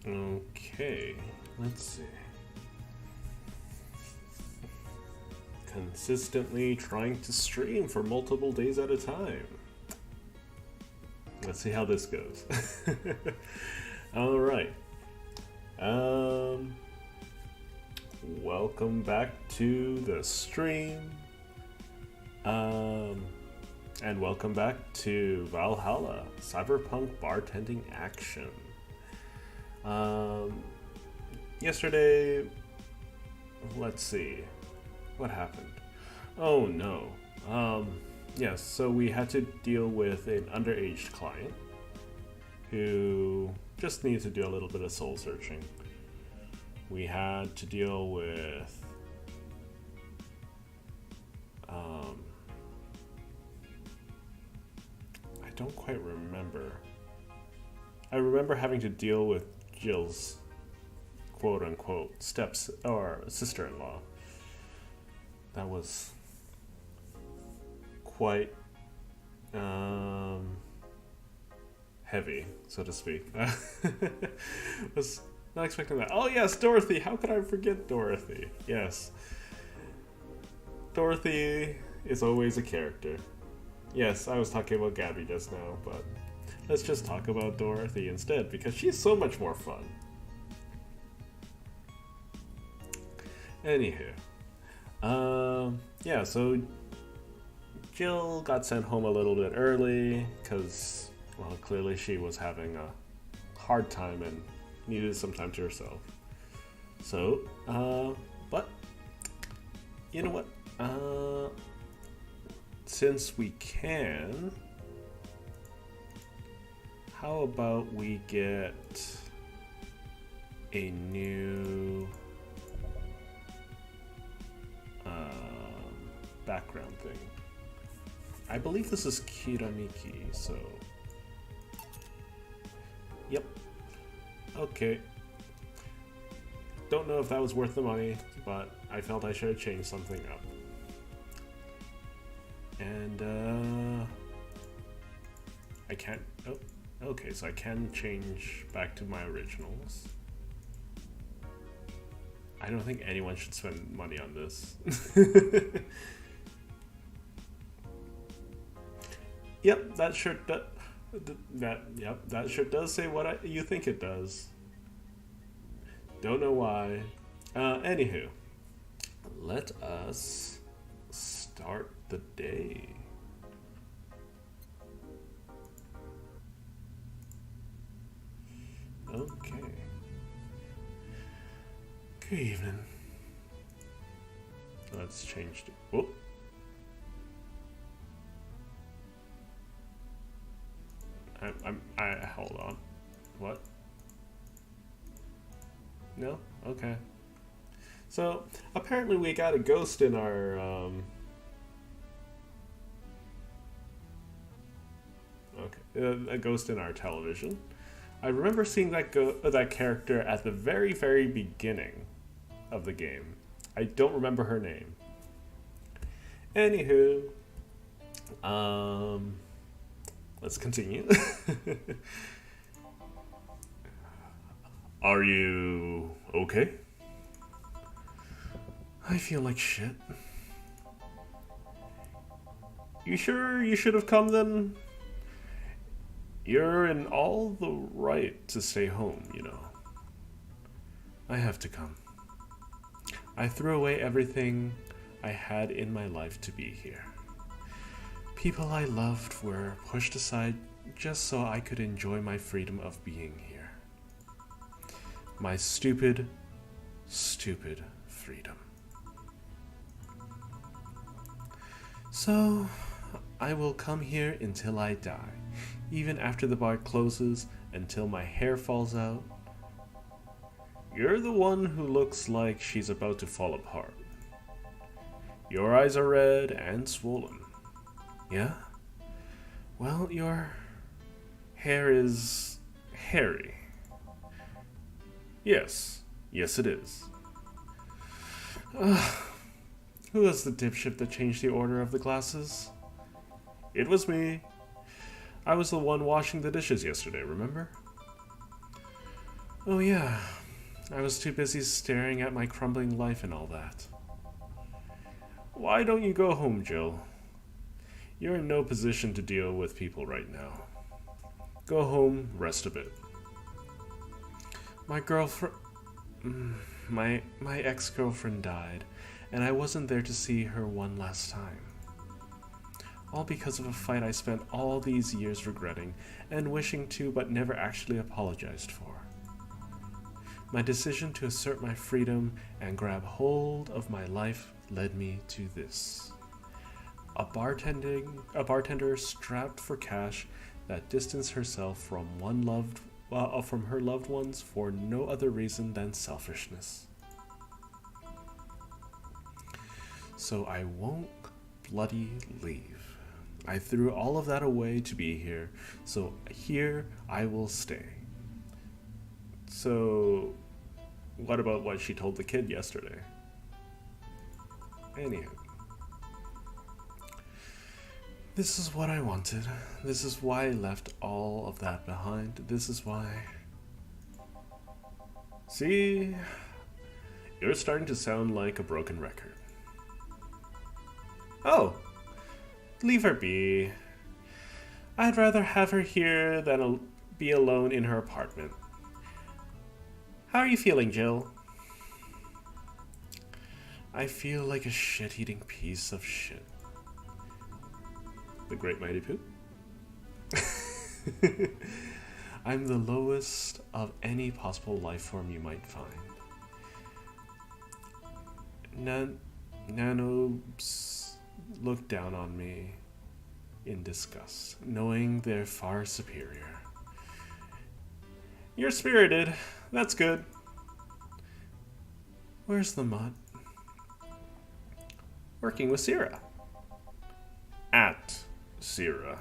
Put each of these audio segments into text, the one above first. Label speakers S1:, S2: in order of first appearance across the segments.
S1: Okay, let's see. Consistently trying to stream for multiple days at a time. Let's see how this goes. All right. Welcome back to the stream. And welcome back to Valhalla, Cyberpunk Bartending Action. Yesterday, let's see, what happened? Oh no. Yes, so we had to deal with an underage client who just needed to do a little bit of soul searching. We had to deal with I don't quite remember. I remember having to deal with Jill's quote-unquote steps or sister-in-law. That was quite heavy, so to speak. Was not expecting that. Oh yes, Dorothy! How could I forget Dorothy? Yes. Dorothy is always a character. Yes, I was talking about Gabby just now, but let's just talk about Dorothy instead, because she's so much more fun. Anywho. Yeah, so Jill got sent home a little bit early, because, well, clearly she was having a hard time and needed some time to herself. So, but, you know what? Since we can, how about we get a new background thing. I believe this is Kiramiki, so yep. Okay. Don't know if that was worth the money, but I felt I should have changed something up. And I can't. Oh, okay. So I can change back to my originals. I don't think anyone should spend money on this. Yep, that shirt that shirt does say what you think it does. Don't know why. Anywho, let us start the day. Okay. Good evening. Let's change to. Whoop. I hold on. What? No? Okay. So apparently we got a ghost in our a ghost in our television. I remember seeing that character at the very, very beginning of the game. I don't remember her name. Anywho, let's continue. Are you okay? I feel like shit. You sure you should have come then? You're in all the right to stay home, you know. I have to come. I threw away everything I had in my life to be here. People I loved were pushed aside just so I could enjoy my freedom of being here. My stupid, stupid freedom. So, I will come here until I die, even after the bar closes, until my hair falls out. You're the one who looks like she's about to fall apart. Your eyes are red and swollen. Yeah? Well, your hair is hairy. Yes it is. Who was the dipshit that changed the order of the glasses? It was me. I was the one washing the dishes yesterday, remember? Oh yeah, I was too busy staring at my crumbling life and all that. Why don't you go home, Jill? You're in no position to deal with people right now. Go home, rest a bit. My girlfriend... My ex-girlfriend died, and I wasn't there to see her one last time. All because of a fight I spent all these years regretting and wishing to but never actually apologized for. My decision to assert my freedom and grab hold of my life led me to this. A bartender strapped for cash that distanced herself from from her loved ones for no other reason than selfishness. So I won't bloody leave. I threw all of that away to be here, so here I will stay. So, what about what she told the kid yesterday? Anywho. This is what I wanted. This is why I left all of that behind. This is why... See? You're starting to sound like a broken record. Oh! Leave her be. I'd rather have her here than be alone in her apartment. How are you feeling, Jill? I feel like a shit-eating piece of shit. The Great Mighty Pooh? I'm the lowest of any possible life form you might find. Nanobes look down on me in disgust, knowing they're far superior. You're spirited. That's good. Where's the mutt? Working with Syrah. At Syrah.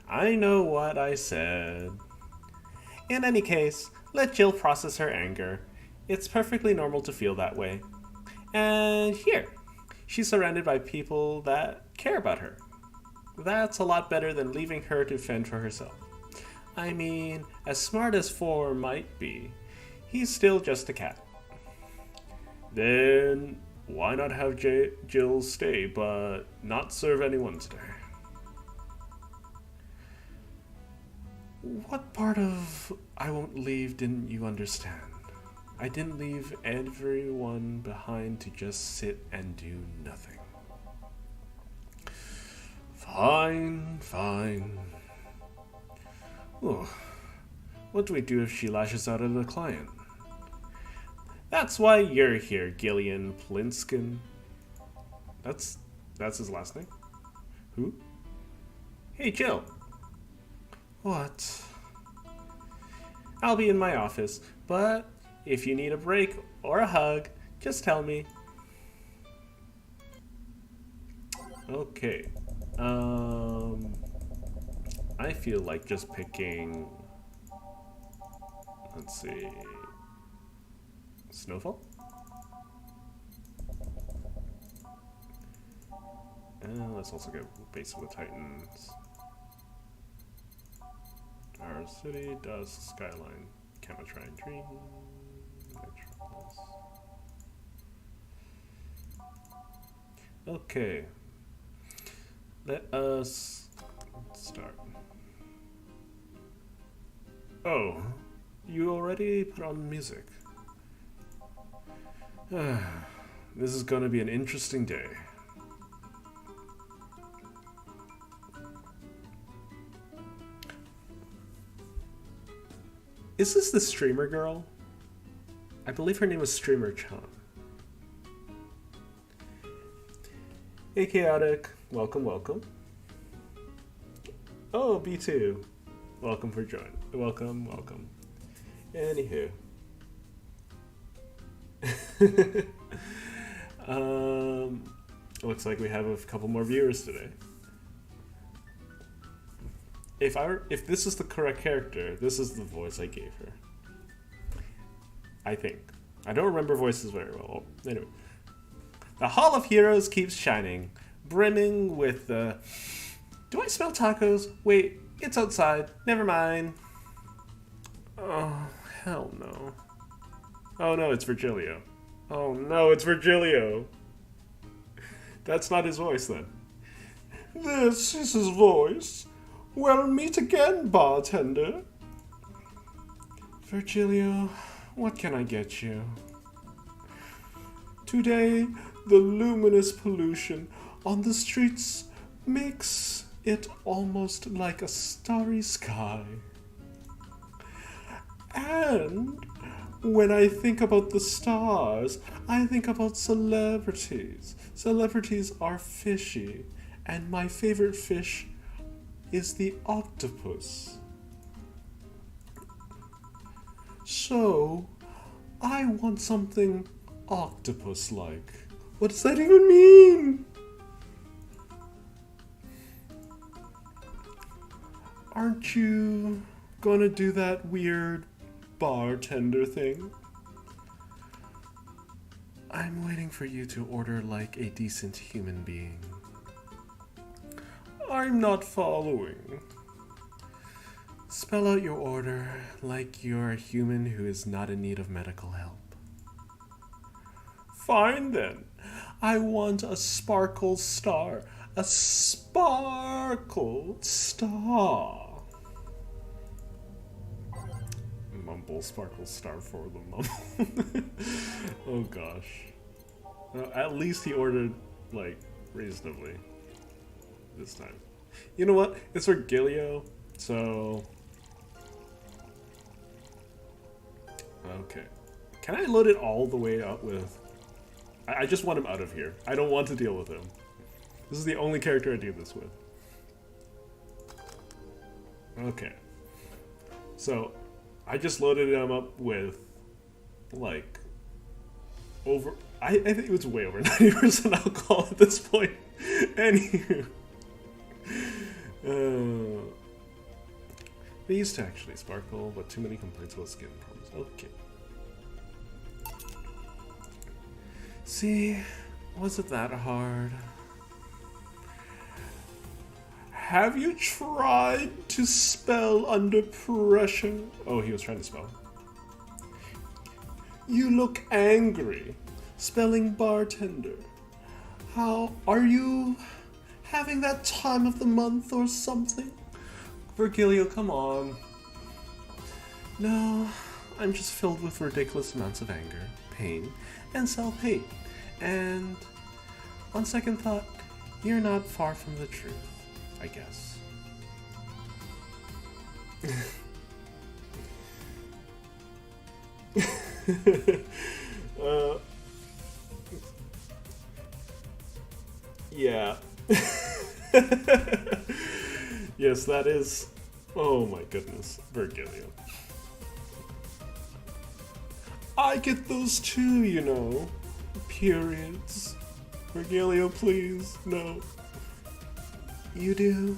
S1: I know what I said. In any case, let Jill process her anger. It's perfectly normal to feel that way. And here, she's surrounded by people that care about her. That's a lot better than leaving her to fend for herself. I mean, as smart as Four might be, he's still just a cat. Then why not have Jill stay, but not serve anyone today? What part of I won't leave didn't you understand? I didn't leave everyone behind to just sit and do nothing. Fine, fine. Oh, what do we do if she lashes out at a client? That's why you're here, Gillian Plinskin. That's his last name? Who? Hey, Jill. What? I'll be in my office, but if you need a break or a hug, just tell me. Okay. I feel like just picking... Let's see... Snowfall? Let's also go Base of the Titans. Our City, Dust, Skyline, Chemotron Dream, Metropolis. Okay. Let us start. Oh, you already put on music. This is gonna be an interesting day. Is this the streamer girl? I believe her name was Streamer Chan. Hey Chaotic, welcome, welcome. Oh, B2. Welcome for joining. Welcome, welcome. Anywho. Looks like we have a couple more viewers today. If this is the correct character, this is the voice I gave her. I think. I don't remember voices very well. Anyway. The Hall of Heroes keeps shining, brimming with the... Do I smell tacos? Wait, it's outside. Never mind. Oh, hell no. Oh no, it's Virgilio. Oh no, it's Virgilio. That's not his voice then. This is his voice. Well, meet again, bartender. Virgilio, what can I get you? Today, the luminous pollution on the streets makes it almost like a starry sky. And when I think about the stars, I think about celebrities. Celebrities are fishy, and my favorite fish is the octopus. So, I want something octopus-like. What does that even mean? Aren't you gonna do that weird bartender thing? I'm waiting for you to order like a decent human being. I'm not following. Spell out your order like you're a human who is not in need of medical help. Fine then. I want a sparkle star. A sparkle star. Mumble sparkle star for the mumble. Oh gosh. At least he ordered, like, reasonably this time. You know what? It's Virgilio, so... Okay. Can I load it all the way up with... I just want him out of here. I don't want to deal with him. This is the only character I do this with. Okay. So, I just loaded him up with, like, over... I think it was way over 90% alcohol at this point. Anywho. They used to actually sparkle, but too many complaints about skin problems. Okay. See, was it that hard? Have you tried to spell under pressure? Oh, he was trying to spell. You look angry. Spelling bartender. How are you having that time of the month or something? Virgilio, come on. No, I'm just filled with ridiculous amounts of anger, pain, and self-hate. And on second thought, you're not far from the truth, I guess. Yeah. Yes, that is... Oh my goodness, Virgilio. I get those too, you know. Periods. Virgilio, please, no. You do?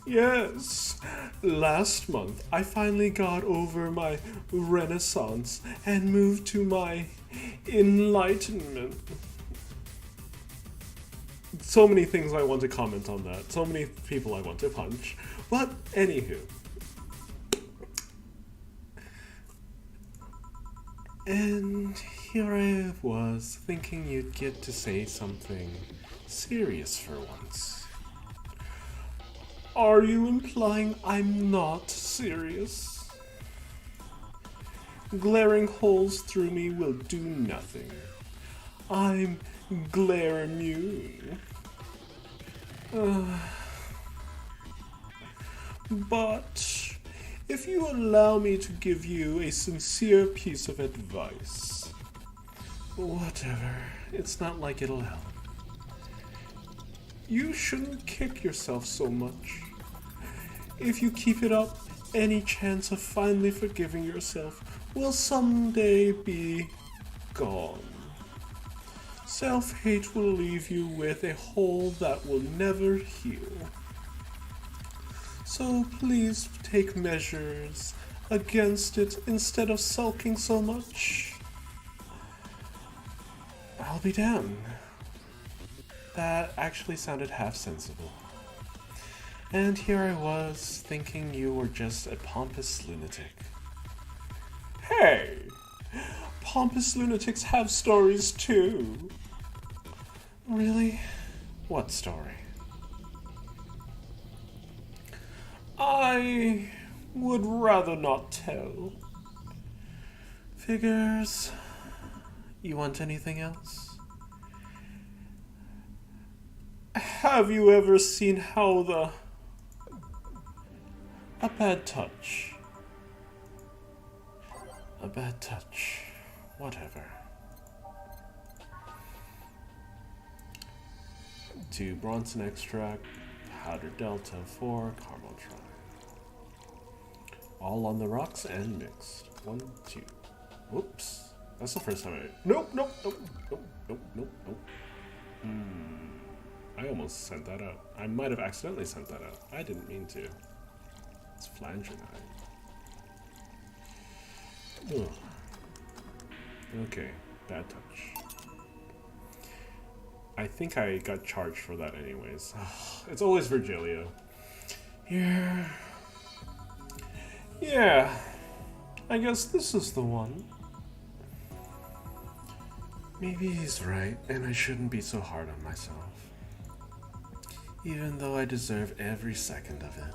S1: Yes. Last month, I finally got over my renaissance and moved to my enlightenment. So many things I want to comment on that. So many people I want to punch. But, anywho. And here I was, thinking you'd get to say something serious for once. Are you implying I'm not serious? Glaring holes through me will do nothing. I'm glare immune. But if you allow me to give you a sincere piece of advice, whatever, it's not like it'll help. You shouldn't kick yourself so much. If you keep it up, any chance of finally forgiving yourself will someday be gone. Self-hate will leave you with a hole that will never heal. So please take measures against it instead of sulking so much. I'll be damned. That actually sounded half sensible. And here I was, thinking you were just a pompous lunatic. Hey! Pompous lunatics have stories too. Really? What story? I would rather not tell. Figures. You want anything else? Have you ever seen how a bad touch. A bad touch. Whatever. 2 Bronson extract, powder delta, 4 caramel try. All on the rocks and mixed. 1, 2. Whoops. That's the first time Nope. I almost sent that out. I might have accidentally sent that out. I didn't mean to. It's flanger knife. Ugh. Okay, bad touch. I think I got charged for that anyways. It's always Virgilio. Yeah. I guess this is the one. Maybe he's right, and I shouldn't be so hard on myself. Even though I deserve every second of it.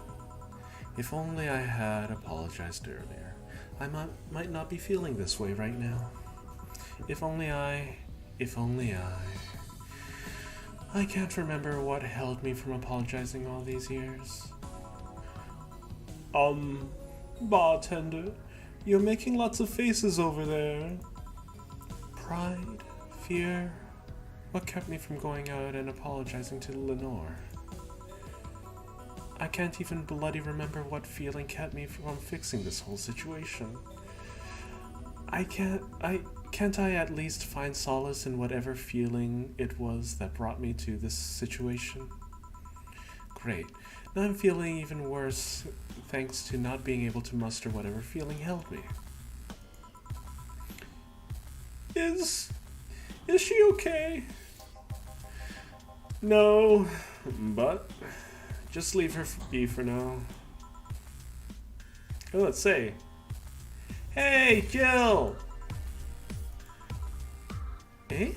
S1: If only I had apologized earlier, I might not be feeling this way right now. If only I... I can't remember what held me from apologizing all these years. Bartender, you're making lots of faces over there. Pride, fear, what kept me from going out and apologizing to Lenore? I can't even bloody remember what feeling kept me from fixing this whole situation. Can't I at least find solace in whatever feeling it was that brought me to this situation? Great. Now I'm feeling even worse thanks to not being able to muster whatever feeling held me. Is she okay? No, but just leave her be for now. Oh, let's say, hey, Jill! Eh?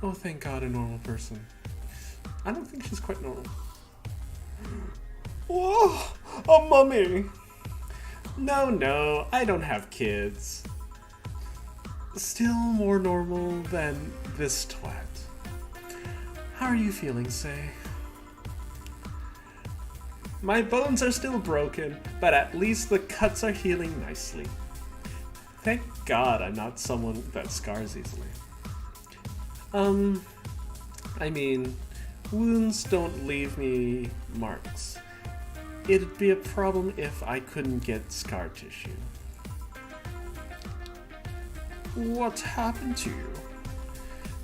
S1: Oh, thank God, a normal person. I don't think she's quite normal. Whoa! A mummy! No, I don't have kids. Still more normal than this twat. How are you feeling, Say? My bones are still broken, but at least the cuts are healing nicely. Thank God I'm not someone that scars easily. I mean, wounds don't leave me marks. It'd be a problem if I couldn't get scar tissue. What happened to you?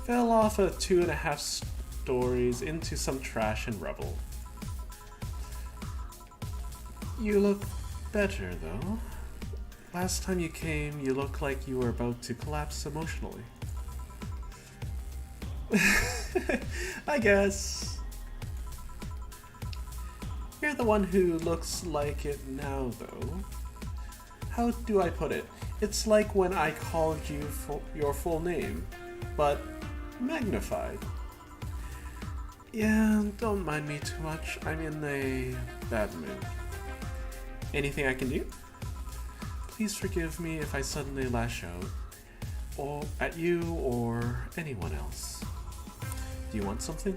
S1: Fell off a 2.5 stories into some trash and rubble. You look better, though. Last time you came, you looked like you were about to collapse emotionally. I guess. You're the one who looks like it now, though. How do I put it? It's like when I called you your full name, but magnified. Yeah, don't mind me too much. I'm in a bad mood. Anything I can do? Please forgive me if I suddenly lash out, or at you or anyone else. Do you want something?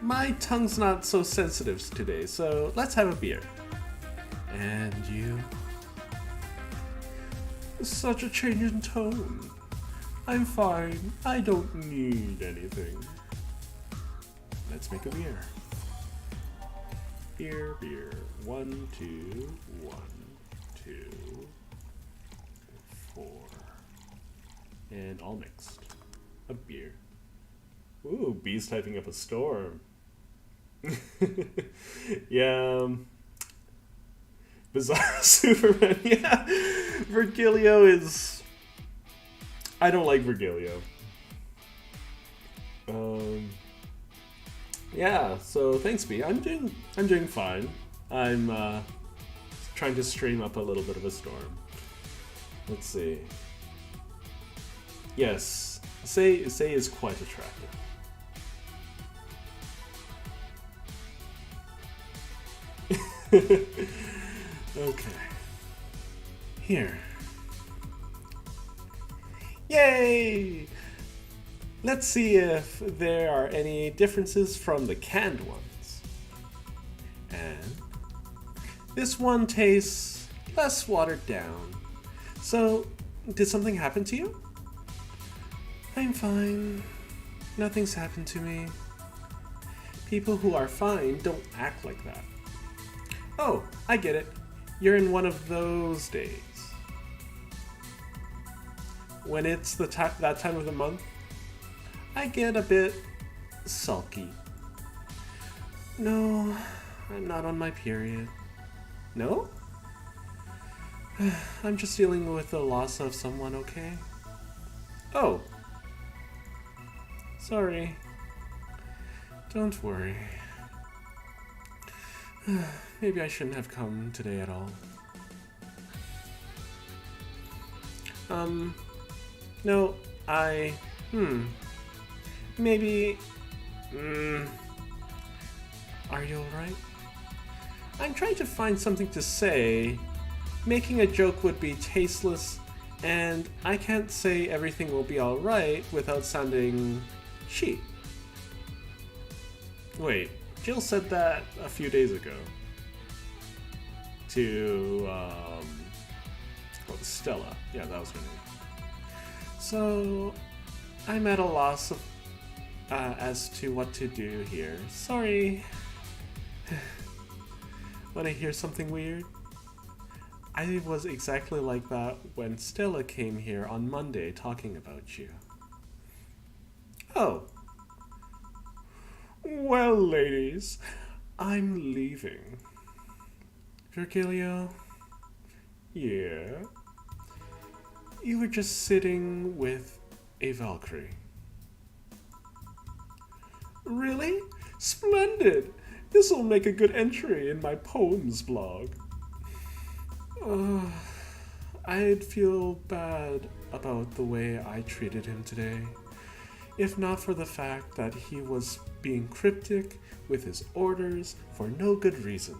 S1: My tongue's not so sensitive today, so let's have a beer. And you? Such a change in tone. I'm fine. I don't need anything. Let's make a beer. Beer. 1, 2, 1, 2, 4. And all mixed. A beer. Ooh, B's typing up a storm. Yeah. Bizarre Superman. Yeah. Virgilio is... I don't like Virgilio. Yeah, so thanks, B. I'm doing fine. I'm trying to stream up a little bit of a storm. Let's see. Yes, Say is quite attractive. Okay. Here. Yay! Let's see if there are any differences from the canned ones. And this one tastes less watered down. So, did something happen to you? I'm fine. Nothing's happened to me. People who are fine don't act like that. Oh, I get it. You're in one of those days. When it's that time of the month, I get a bit sulky. No, I'm not on my period. No? I'm just dealing with the loss of someone, okay? Oh. Sorry. Don't worry. Maybe I shouldn't have come today at all. No, maybe, are you alright? I'm trying to find something to say. Making a joke would be tasteless, and I can't say everything will be alright without sounding cheap. Wait, Jill said that a few days ago. To, Stella. Yeah, that was her name. So, I'm at a loss of, as to what to do here. Sorry. When I hear something weird? I was exactly like that when Stella came here on Monday talking about you. Oh. Well, ladies, I'm leaving. Virgilio? Yeah? You were just sitting with a Valkyrie. Really? Splendid! This'll make a good entry in my poems blog. I'd feel bad about the way I treated him today, if not for the fact that he was being cryptic with his orders for no good reason.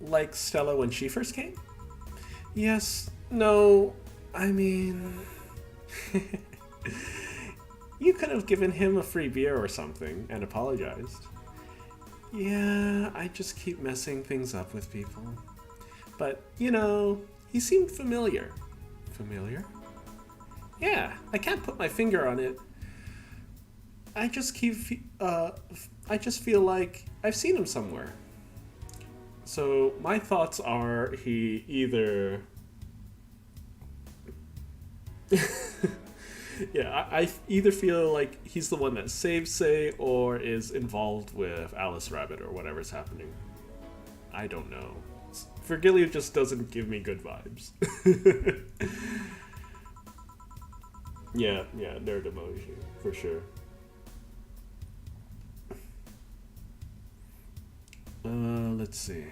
S1: Like Stella when she first came? Yes, no, I mean... You could have given him a free beer or something and apologized. Yeah, I just keep messing things up with people. But, you know, he seemed familiar. Familiar? Yeah, I can't put my finger on it. I just feel like I've seen him somewhere. So my thoughts are he either... Yeah, I either feel like he's the one that saved Say or is involved with Alice Rabbit or whatever's happening. I don't know. Virgilio just doesn't give me good vibes. Yeah, nerd emoji, for sure. Let's see.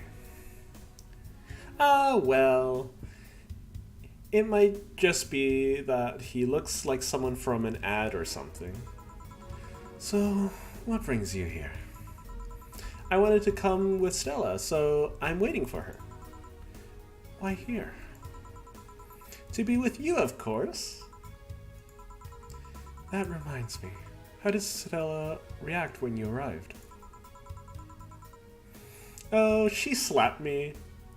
S1: Well... It might just be that he looks like someone from an ad or something. So, what brings you here? I wanted to come with Stella, so I'm waiting for her. Why here? To be with you, of course. That reminds me. How did Stella react when you arrived? Oh, she slapped me.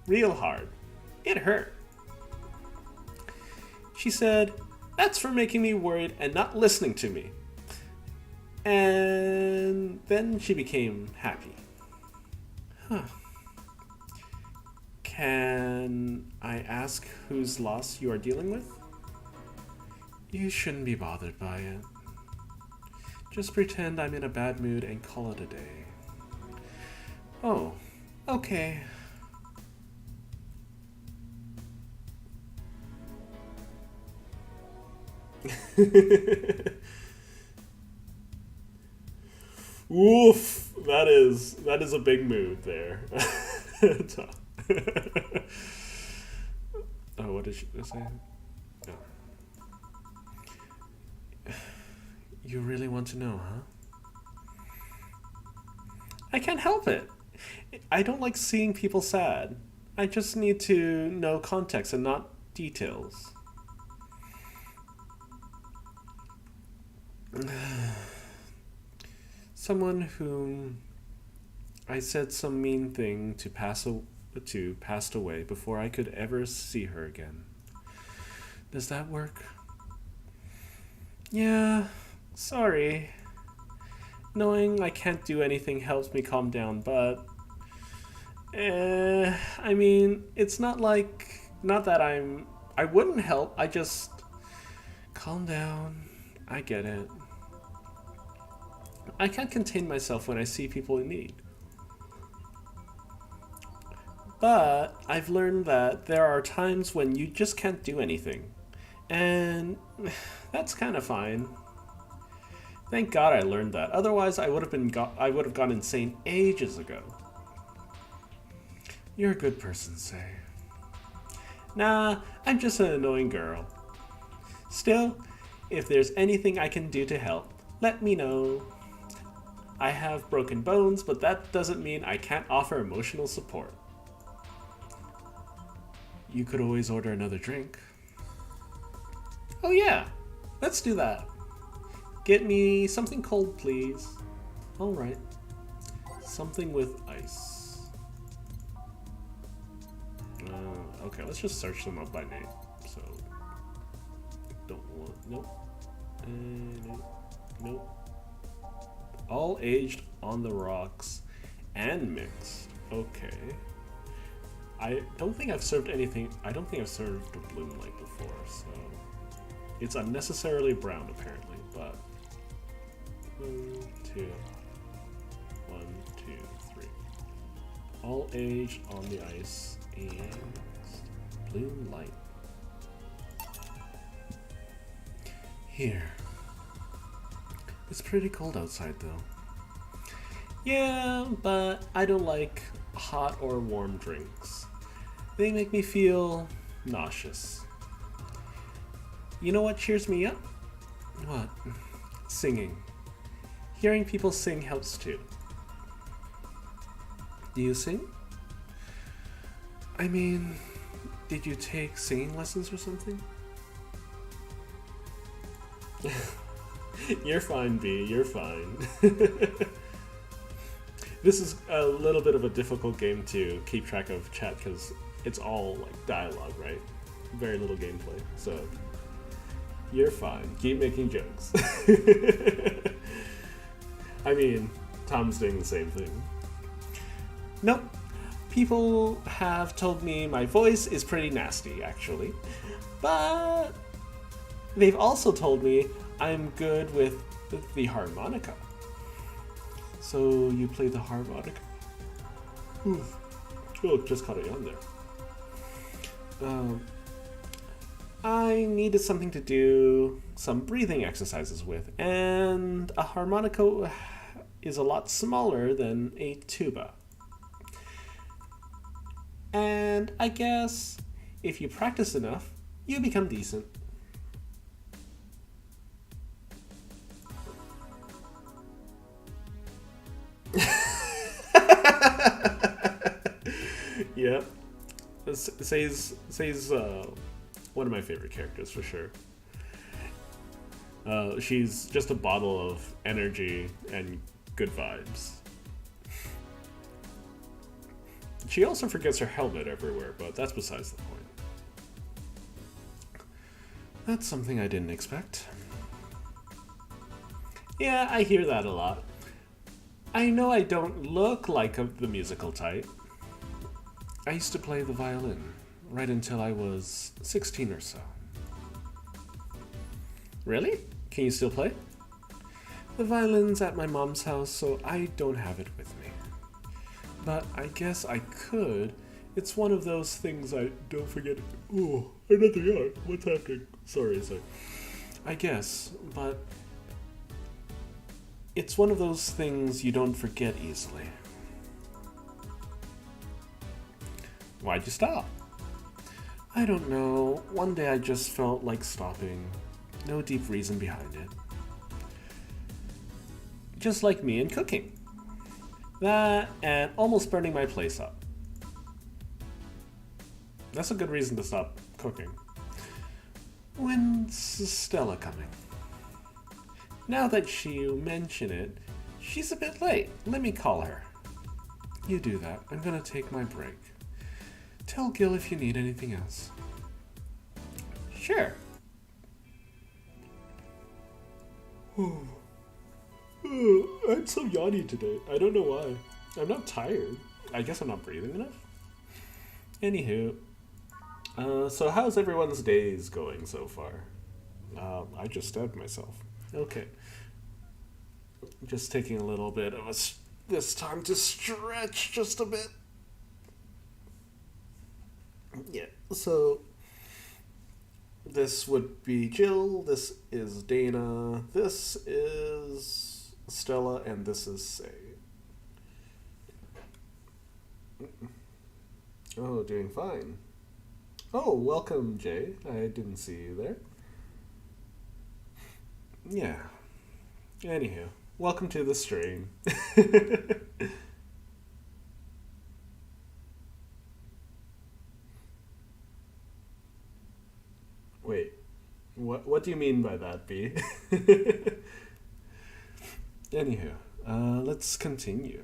S1: Real hard. It hurt. She said, "That's for making me worried and not listening to me." And then she became happy. Huh. Can I ask whose loss you are dealing with? You shouldn't be bothered by it. Just pretend I'm in a bad mood and call it a day. Oh, okay. Oof, that is a big move there. Oh, what did she say? No. You really want to know, huh? I can't help it. I don't like seeing people sad. I just need to know context and not details. Someone whom I said some mean thing to passed away before I could ever see her again. Does that work? Yeah, sorry. Knowing I can't do anything helps me calm down, but I mean, it's not that I wouldn't help. I just calm down. I get it. I can't contain myself when I see people in need. But I've learned that there are times when you just can't do anything. And that's kind of fine. Thank God I learned that. Otherwise, I would have gone insane ages ago. You're a good person, Say. Nah, I'm just an annoying girl. Still, if there's anything I can do to help, let me know. I have broken bones, but that doesn't mean I can't offer emotional support. You could always order another drink. Oh yeah, let's do that. Get me something cold, please. Alright. Something with ice. Okay, let's just search them up by name. So, don't want, nope. Nope. All aged on the rocks and mixed. Okay. I don't think I've served a bloom light before, so it's unnecessarily brown apparently, but 1, 2, 3. All aged on the ice and bloom light. Here. It's pretty cold outside though. Yeah, but I don't like hot or warm drinks. They make me feel nauseous. You know what cheers me up? What? Singing. Hearing people sing helps too. Do you sing? I mean, did you take singing lessons or something? You're fine, B. You're fine. This is a little bit of a difficult game to keep track of chat because it's all like dialogue, right? Very little gameplay. So you're fine. Keep making jokes. I mean, Tom's doing the same thing. Nope. People have told me my voice is pretty nasty, actually. But they've also told me I'm good with the harmonica. So you play the harmonica? Oof. Oh, just caught a yawn there. I needed something to do some breathing exercises with, and a harmonica is a lot smaller than a tuba. And I guess if you practice enough, you become decent. Yeah, Say's one of my favorite characters for sure. She's just a bottle of energy and good vibes. She also forgets her helmet everywhere, but that's besides the point. That's something I didn't expect. Yeah, I hear that a lot. I know I don't look like the musical type. I used to play the violin right until I was 16 or so. Really? Can you still play? The violin's at my mom's house, so I don't have it with me. But I guess I could. It's one of those things I don't forget. Oh, another yawn. What's happening? Sorry. I guess, but It's one of those things you don't forget easily. Why'd you stop? I don't know. One day I just felt like stopping. No deep reason behind it. Just like me and cooking. That and almost burning my place up. That's a good reason to stop cooking. When's Stella coming? Now that you mention it, she's a bit late. Let me call her. You do that. I'm gonna take my break. Tell Gil if you need anything else. Sure. I'm so yawny today. I don't know why. I'm not tired. I guess I'm not breathing enough. Anywho, so how's everyone's days going so far? I just stabbed myself. Okay. Just taking a little bit of this time to stretch just a bit. Yeah, so this would be Jill, this is Dana, this is Stella, and this is Say. Oh, doing fine. Oh, welcome, Jay. I didn't see you there. Yeah. Anywho, welcome to the stream. Wait, what do you mean by that, B? Anywho, let's continue.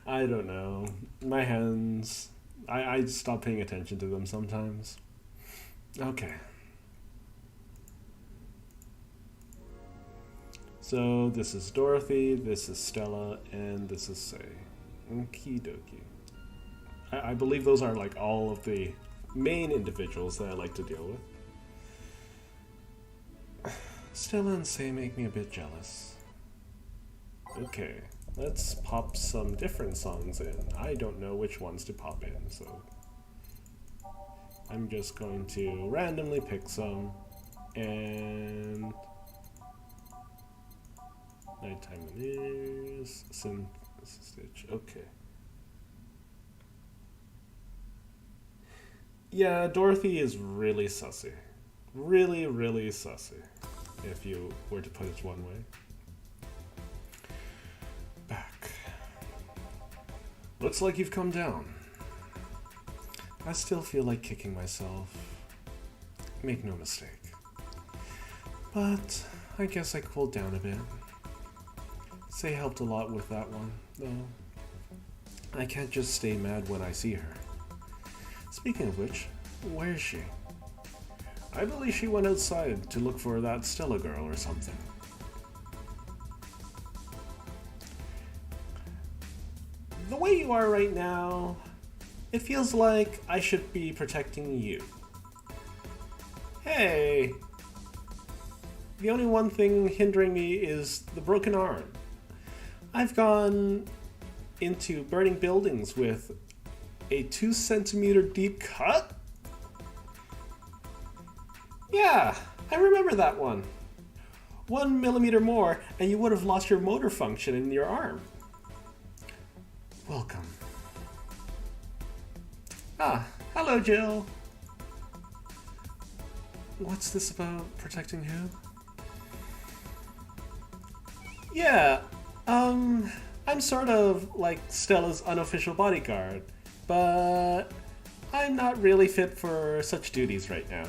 S1: I don't know. My hands, I stop paying attention to them sometimes. Okay. So this is Dorothy, this is Stella, and this is Say. Okie dokie. I believe those are like all of the main individuals that I like to deal with. Stella and Say make me a bit jealous. Okay, let's pop some different songs in. I don't know which ones to pop in, so I'm just going to randomly pick some, and Nighttime Is, Synth Stitch, okay. Yeah, Dorothy is really sussy. Really, really sussy, if you were to put it one way. Back. Looks like you've come down. I still feel like kicking myself. Make no mistake. But I guess I cooled down a bit. Say helped a lot with that one, though. I can't just stay mad when I see her. Speaking of which, where is she? I believe she went outside to look for that Stella girl or something. The way you are right now, it feels like I should be protecting you. Hey! The only one thing hindering me is the broken arm. I've gone into burning buildings with a 2-centimeter deep cut? Yeah, I remember that one. 1 millimeter more and you would have lost your motor function in your arm. Welcome. Ah, hello, Jill. What's this about protecting who? Yeah, I'm sort of like Stella's unofficial bodyguard, but I'm not really fit for such duties right now.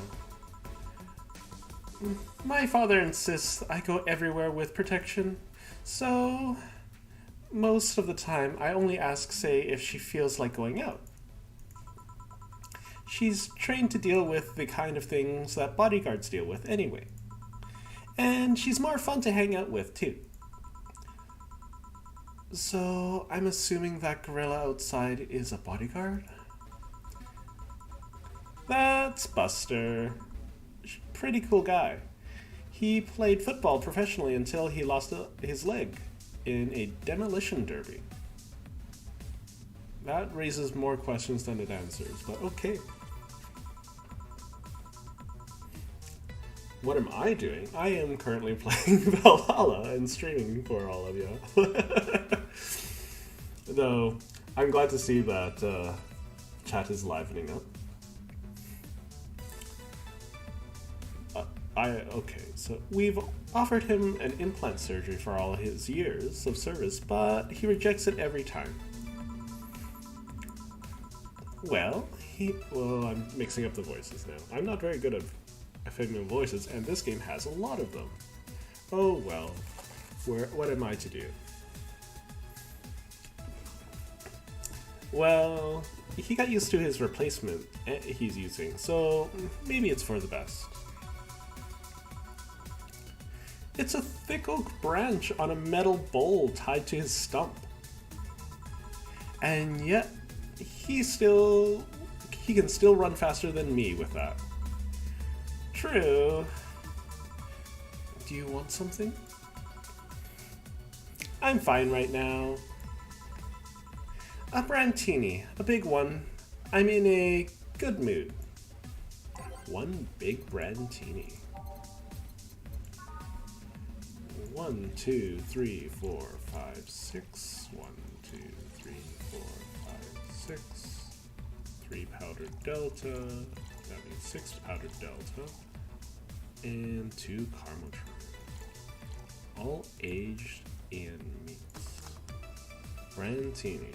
S1: My father insists I go everywhere with protection, so most of the time I only ask Say if she feels like going out. She's trained to deal with the kind of things that bodyguards deal with anyway. And she's more fun to hang out with too. So I'm assuming that gorilla outside is a bodyguard? That's Buster. Pretty cool guy. He played football professionally until he lost his leg in a demolition derby. That raises more questions than it answers, but okay. What am I doing? I am currently playing Valhalla and streaming for all of you. Though, I'm glad to see that chat is livening up. Okay, so we've offered him an implant surgery for all his years of service, but he rejects it every time. Well, I'm mixing up the voices now. I'm not very good at female voices, and this game has a lot of them. Oh well, what am I to do? Well, he got used to his replacement he's using, so maybe it's for the best. It's a thick oak branch on a metal bowl tied to his stump. And yet, he can still run faster than me with that. True. Do you want something? I'm fine right now. A brandtini, a big one. I'm in a good mood. One big brandtini. 1, 2, 3, 4, 5, 6. 1, 2, 3, 4, 5, 6. 3 powdered delta. That means 6 powdered delta. And 2 caramel trim. All aged in meats. Brandtini.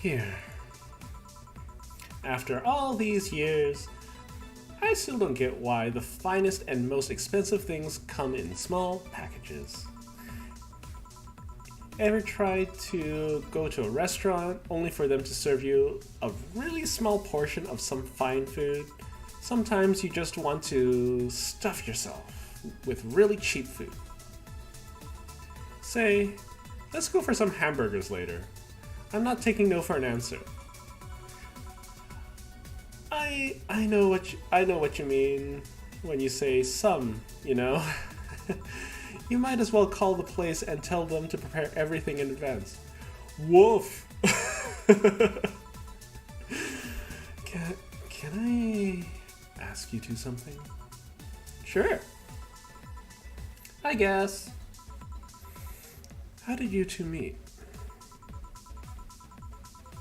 S1: Here. After all these years, I still don't get why the finest and most expensive things come in small packages. Ever tried to go to a restaurant only for them to serve you a really small portion of some fine food? Sometimes you just want to stuff yourself with really cheap food. Say, let's go for some hamburgers later. I'm not taking no for an answer. I know what you mean when you say some, you know. You might as well call the place and tell them to prepare everything in advance. Woof. Can I ask you two something? Sure. I guess. How did you two meet?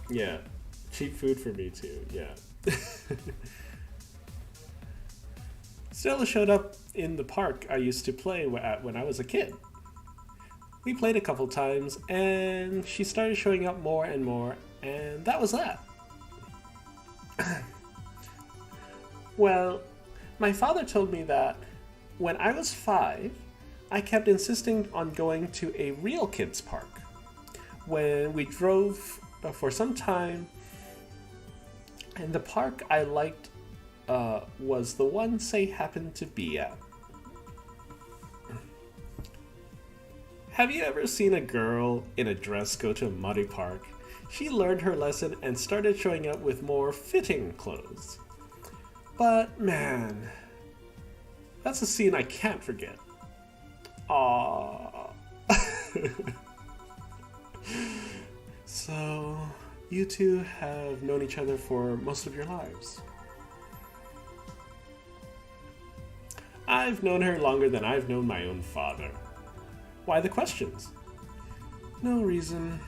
S1: Yeah, cheap food for me too, yeah. Stella showed up in the park I used to play at when I was a kid. We played a couple times, and she started showing up more and more, and that was that. Well, my father told me that when I was 5, I kept insisting on going to a real kids park. When we drove for some time, and the park I liked was the one Say happened to be at. Have you ever seen a girl in a dress go to a muddy park? She learned her lesson and started showing up with more fitting clothes. But man, that's a scene I can't forget. Aww. So, you two have known each other for most of your lives. I've known her longer than I've known my own father. Why the questions? No reason.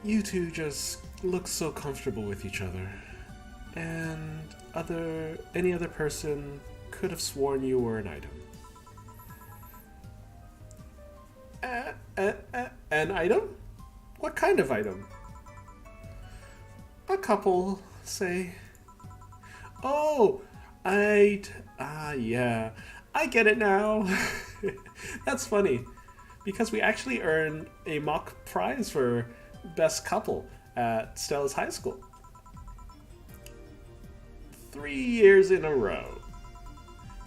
S1: You two just look so comfortable with each other. And any other person could have sworn you were an item. An item? What kind of item? A couple, say. Oh, yeah, I get it now. That's funny, because we actually earned a mock prize for best couple at Stella's high school. 3 years in a row.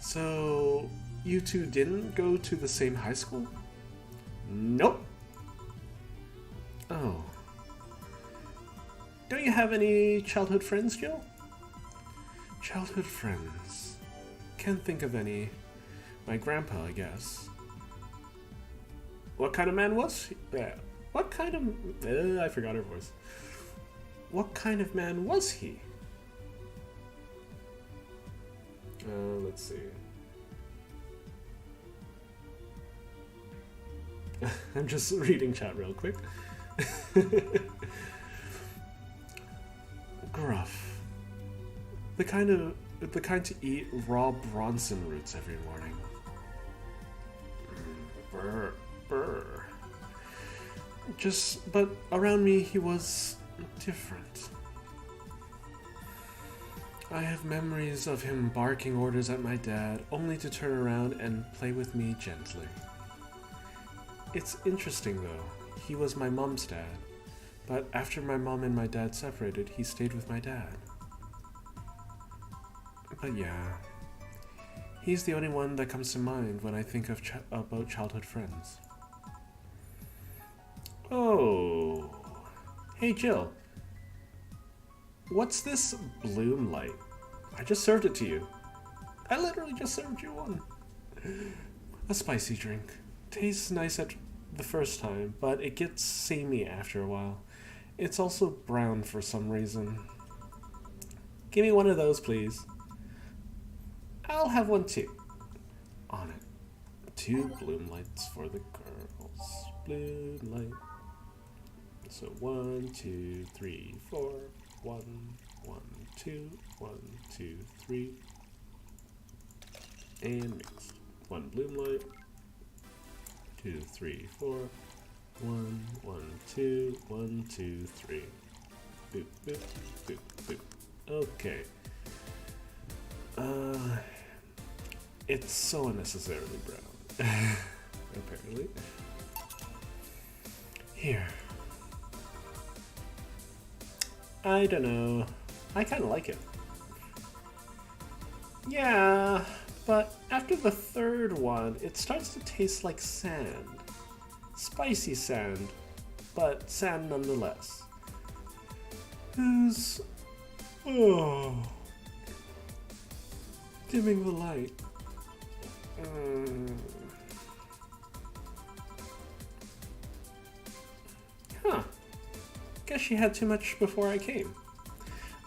S1: So, you two didn't go to the same high school? Nope. Oh. Don't you have any childhood friends, Jill? Childhood friends. Can't think of any. My grandpa, I guess. What kind of man was he? What kind of... I forgot her voice. What kind of man was he? Let's see. I'm just reading chat real quick. Gruff. The kind to eat raw Bronson roots every morning. Brr, brr. But around me he was different. I have memories of him barking orders at my dad, only to turn around and play with me gently. It's interesting though, he was my mom's dad, but after my mom and my dad separated, he stayed with my dad. But yeah, he's the only one that comes to mind when I think of about childhood friends. Oh, hey Jill. What's this bloom light? I just served it to you. I literally just served you one. A spicy drink. Tastes nice at the first time, but it gets samey after a while. It's also brown for some reason. Give me one of those, please. I'll have one too. On it. 2 bloom lights for the girls. Bloom light. So 1, 2, 3, 4. 1, 1, 2, 1, 2, 3. And mixed. 1 bloom light. 2, 3, 4. 1, 1, 2, 1, 2, 3. Boop, boop, boop, boop. Okay. It's so unnecessarily brown. Apparently. Here. I don't know. I kind of like it. Yeah, but after the third one, it starts to taste like sand. Spicy sand, but sand nonetheless. Who's... Oh... Dimming the light. Huh. Guess she had too much before I came.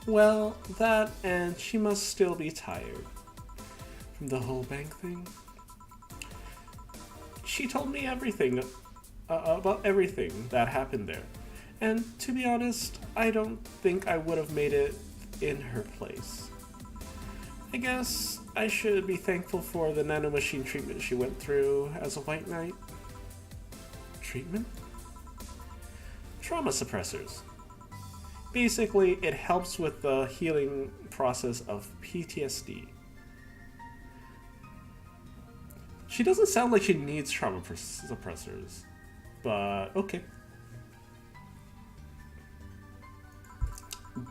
S1: Well, that and she must still be tired. From the whole bank thing. She told me everything about everything that happened there. And to be honest, I don't think I would have made it in her place. I guess I should be thankful for the nanomachine treatment she went through as a white knight. Treatment? Trauma suppressors. Basically, it helps with the healing process of PTSD. She doesn't sound like she needs trauma suppressors, but okay.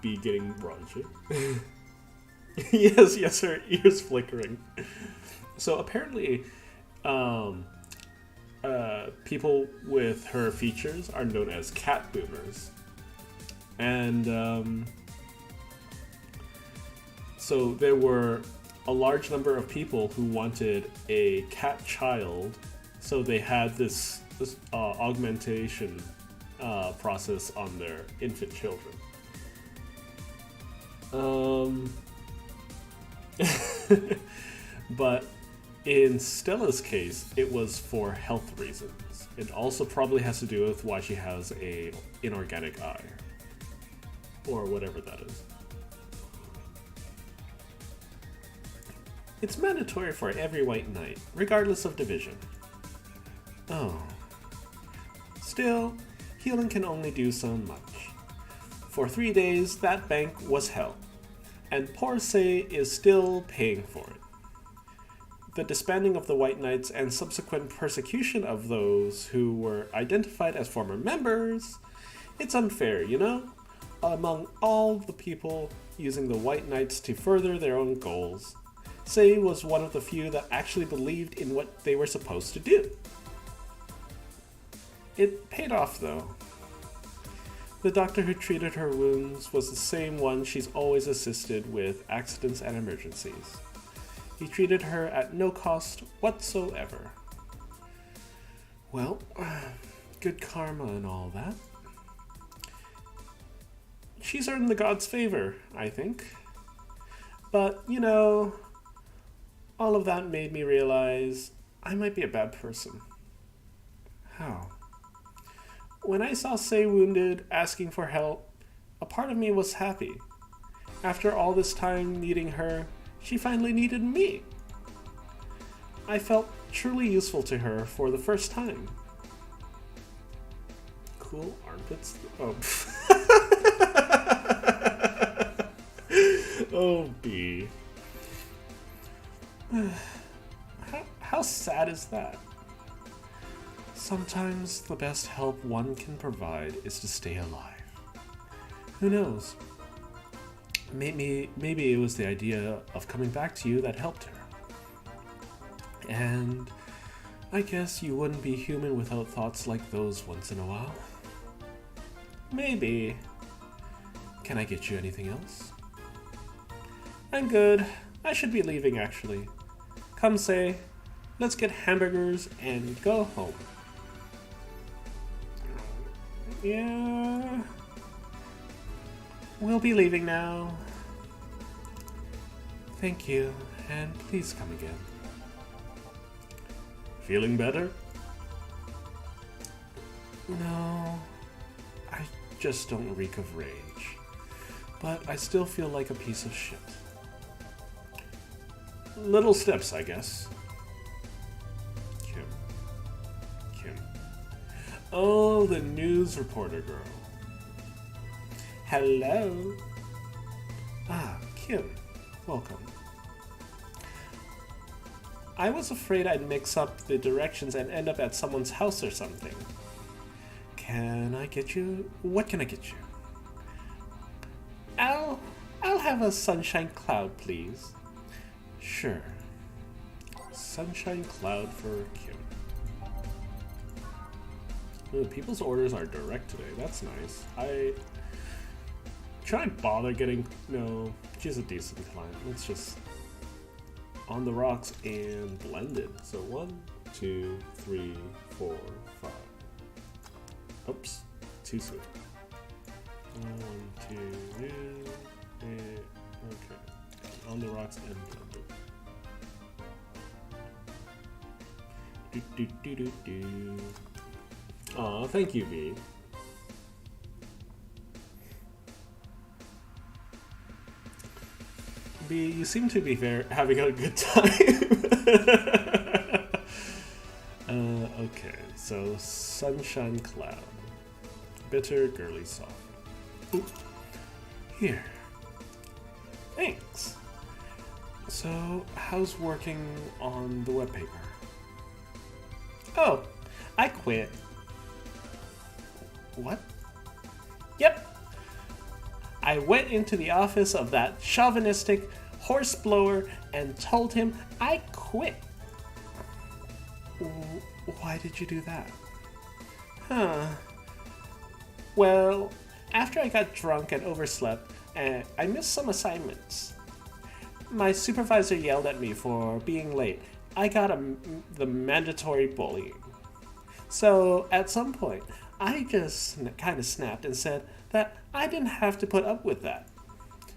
S1: Be getting raunchy. yes, her ears flickering. So apparently, people with her features are known as cat boomers. And so there were a large number of people who wanted a cat child, so they had this augmentation process on their infant children. But in Stella's case, it was for health reasons. It also probably has to do with why she has a inorganic eye. Or whatever that is. It's mandatory for every white knight, regardless of division. Oh. Still, healing can only do so much. For 3 days, that bank was hell, and poor Say is still paying for it. The disbanding of the White Knights and subsequent persecution of those who were identified as former members, it's unfair, you know? Among all the people using the White Knights to further their own goals, Say was one of the few that actually believed in what they were supposed to do. It paid off, though. The doctor who treated her wounds was the same one she's always assisted with accidents and emergencies. He treated her at no cost whatsoever. Well, good karma and all that. She's earned the gods' favor, I think. But, all of that made me realize I might be a bad person. How? When I saw Sei wounded, asking for help, a part of me was happy. After all this time needing her, she finally needed me. I felt truly useful to her for the first time. Cool armpits? Oh. Oh, B. How sad is that? Sometimes the best help one can provide is to stay alive. Who knows? Maybe it was the idea of coming back to you that helped her. And I guess you wouldn't be human without thoughts like those once in a while. Maybe. Can I get you anything else? I'm good. I should be leaving, actually. Come, Sei. Let's get hamburgers and go home. Yeah. We'll be leaving now. Thank you, and please come again. Feeling better? No. I just don't reek of rage. But I still feel like a piece of shit. Little steps, I guess. Kim. Oh, the news reporter girl. Hello. Ah, Kim. Welcome. I was afraid I'd mix up the directions and end up at someone's house or something. Can I get you? What can I get you? I'll have a sunshine cloud, please. Sure. Sunshine cloud for Kim. Ooh, people's orders are direct today. That's nice. Should I bother getting... No, she's a decent client. Let's just... On the rocks and blended. So 1, 2, 3, 4, 5. Oops, too soon. 1, 2, 3, okay. On the rocks and blended. Aw, thank you, V. B, you seem to be having a good time. Okay, so sunshine cloud. Bitter, girly, soft. Ooh. Here. Thanks. So, how's working on the web paper? Oh, I quit. What? Yep. I went into the office of that chauvinistic horse blower and told him I quit. Why did you do that? Huh. Well, after I got drunk and overslept, I missed some assignments. My supervisor yelled at me for being late. I got the mandatory bullying. So, at some point, I just kind of snapped and said that I didn't have to put up with that.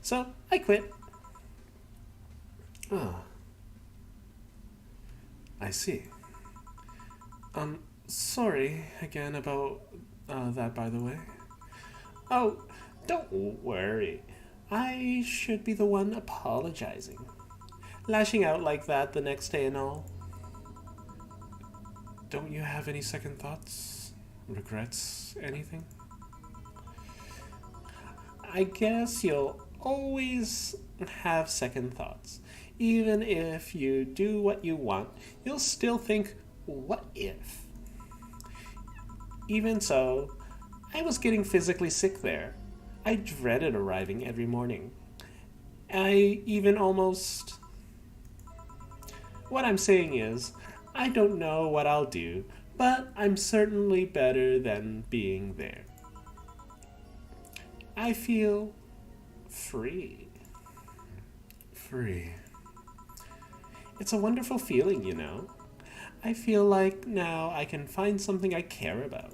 S1: So, I quit. Oh. I see. Sorry again about that, by the way. Oh, don't worry. I should be the one apologizing. Lashing out like that the next day and all. Don't you have any second thoughts? Regrets? Anything? I guess you'll always have second thoughts. Even if you do what you want, you'll still think, what if? Even so, I was getting physically sick there. I dreaded arriving every morning. I even almost... What I'm saying is, I don't know what I'll do, but I'm certainly better than being there. I feel free. Free. It's a wonderful feeling, you know. I feel like now I can find something I care about.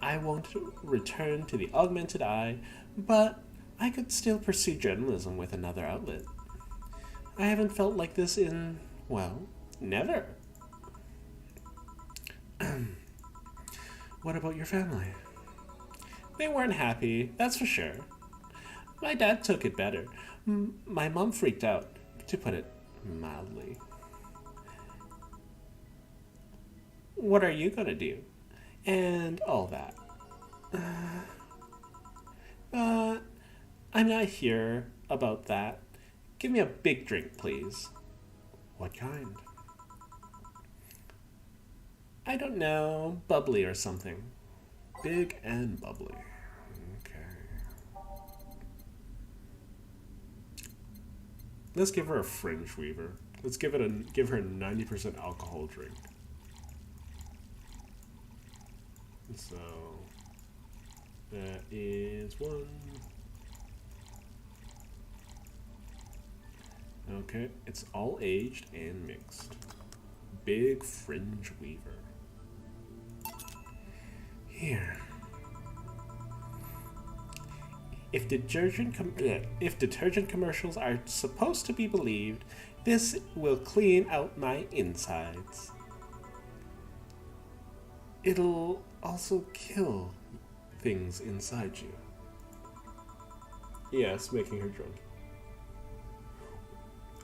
S1: I won't return to the augmented eye, but I could still pursue journalism with another outlet. I haven't felt like this in, well, never. What about your family? They weren't happy, that's for sure. My dad took it better. My mom freaked out, to put it mildly. What are you gonna do? And all that. But I'm not here about that. Give me a big drink, please. What kind? I don't know, bubbly or something. Big and bubbly. Okay. Let's give her a fringe weaver. Let's give her a 90% alcohol drink. So that is one. Okay, it's all aged and mixed. Big fringe weaver. Here. If detergent commercials are supposed to be believed, this will clean out my insides. It'll also kill things inside you. Yes, making her drunk.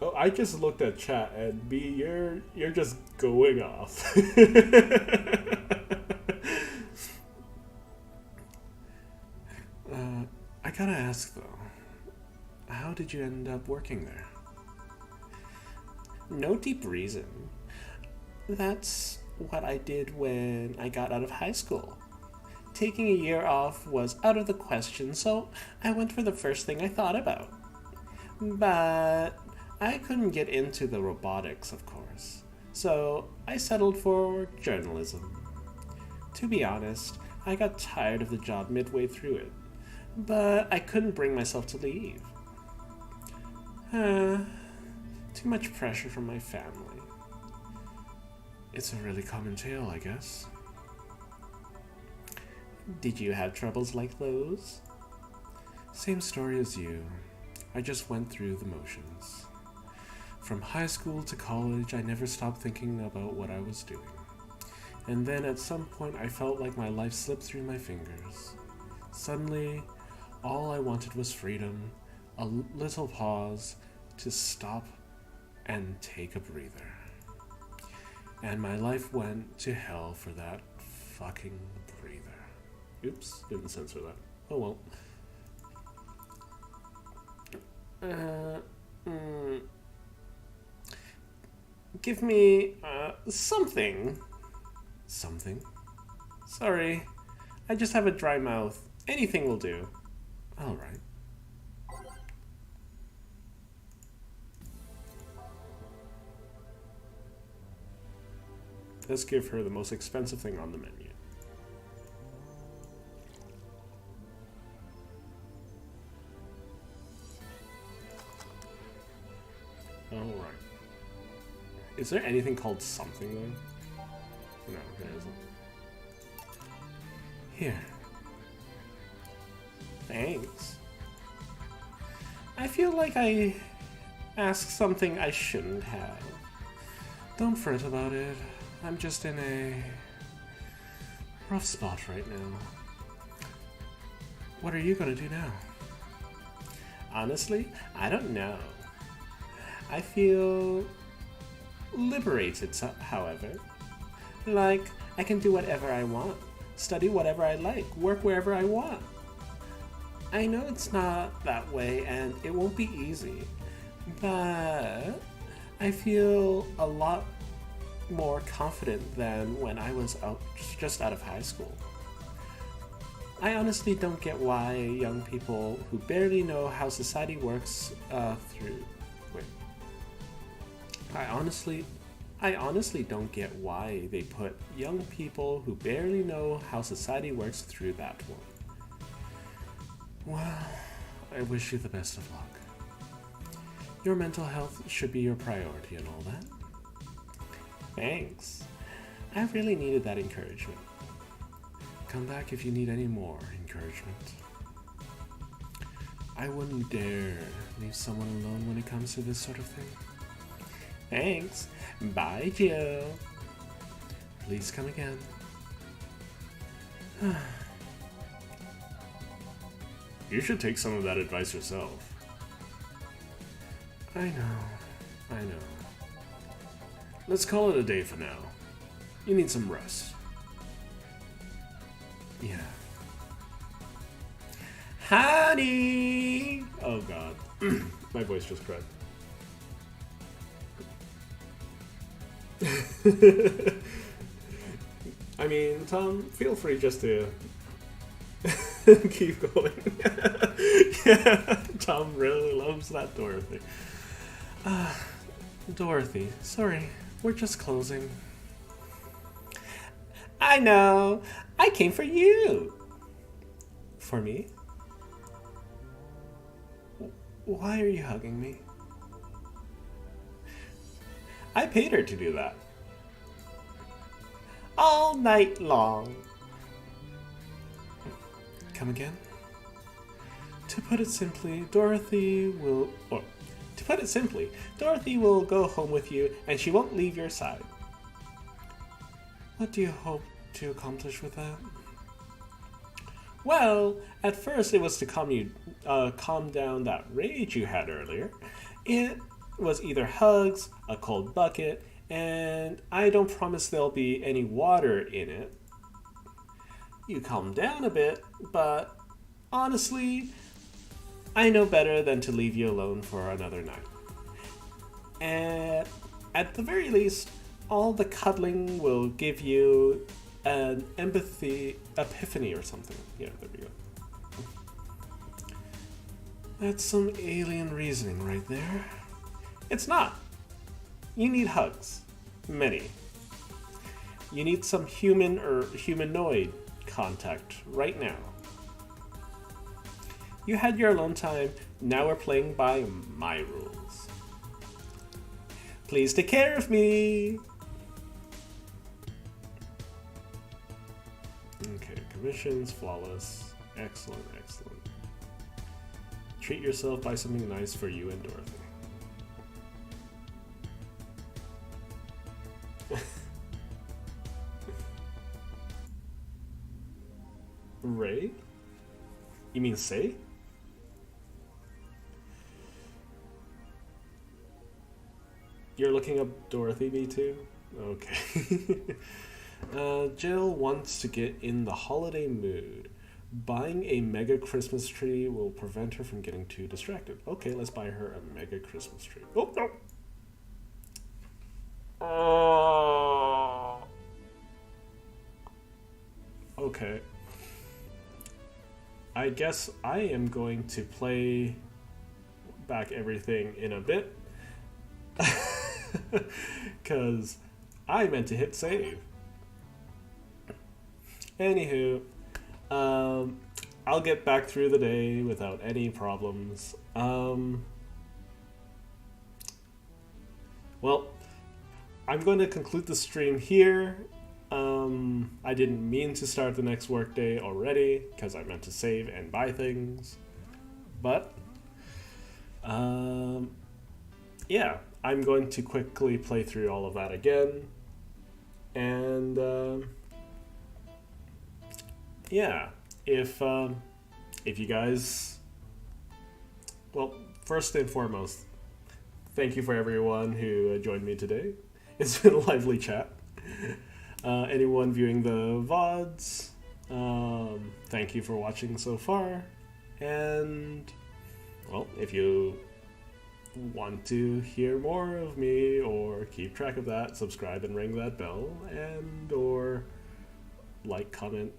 S1: Oh, I just looked at chat and B, you're just going off. I gotta ask though, how did you end up working there? No deep reason. That's what I did when I got out of high school. Taking a year off was out of the question, so I went for the first thing I thought about. But I couldn't get into the robotics, of course, so I settled for journalism. To be honest, I got tired of the job midway through it, but I couldn't bring myself to leave. Too much pressure from my family. It's a really common tale, I guess. Did you have troubles like those? Same story as you. I just went through the motions. From high school to college, I never stopped thinking about what I was doing. And then at some point, I felt like my life slipped through my fingers. Suddenly, all I wanted was freedom, a little pause to stop and take a breather. And my life went to hell for that fucking breather. Oops, didn't censor that. Oh well. Give me, something. Something? Sorry, I just have a dry mouth. Anything will do. Alright. Let's give her the most expensive thing on the menu. Alright. Is there anything called something though? No, there isn't. Here. Thanks. I feel like I asked something I shouldn't have. Don't fret about it. I'm just in a rough spot right now. What are you gonna do now? Honestly, I don't know. I feel liberated, however. Like, I can do whatever I want, study whatever I like, work wherever I want. I know it's not that way and it won't be easy, but I feel a lot more confident than when I was just out of high school. I honestly don't get why young people who barely know how society works I honestly don't get why they put young people who barely know how society works through that one. Well, I wish you the best of luck. Your mental health should be your priority and all that. Thanks. I really needed that encouragement. Come back if you need any more encouragement. I wouldn't dare leave someone alone when it comes to this sort of thing. Thanks. Bye, Jill. Please come again. You should take some of that advice yourself. I know. Let's call it a day for now. You need some rest. Yeah. Honey! Oh god. My voice just cracked. I mean, Tom, feel free just to keep going. Yeah, Tom really loves that Dorothy. Dorothy, sorry, we're just closing. I know. I came for you. For me? Why are you hugging me? I paid her to do that. All night long. Come again? To put it simply, Dorothy will go home with you and she won't leave your side. What do you hope to accomplish with that? Well, at first it was to calm down that rage you had earlier. It was either hugs, a cold bucket, and I don't promise there'll be any water in it. You calm down a bit, but honestly, I know better than to leave you alone for another night. And at the very least, all the cuddling will give you an epiphany or something. Yeah, there we go. That's some alien reasoning right there. It's not. You need hugs. Many. You need some human or humanoid contact right now. You had your alone time, now we're playing by my rules. Please take care of me! Okay, commissions, flawless. Excellent, excellent. Treat yourself, buy something nice for you and Dorothy. Ray? You mean Say? You're looking up Dorothy, me too? Okay. Jill wants to get in the holiday mood. Buying a mega Christmas tree will prevent her from getting too distracted. Okay, let's buy her a mega Christmas tree. Oh, no! Okay. I guess I am going to play back everything in a bit. Because I meant to hit save. Anywho, I'll get back through the day without any problems. Well, I'm going to conclude the stream here. I didn't mean to start the next workday already because I meant to save and buy things. But, yeah, I'm going to quickly play through all of that again. And, yeah, if you guys, well, first and foremost, thank you for everyone who joined me today. It's been a lively chat. Anyone viewing the VODs, thank you for watching so far. And, well, if you want to hear more of me or keep track of that, subscribe and ring that bell, and or like, comment,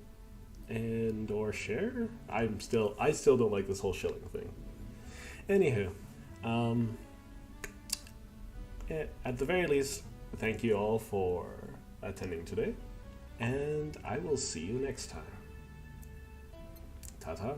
S1: and or share. I still don't like this whole shilling thing. Anywho, at the very least, thank you all for attending today, and I will see you next time. Ta-ta.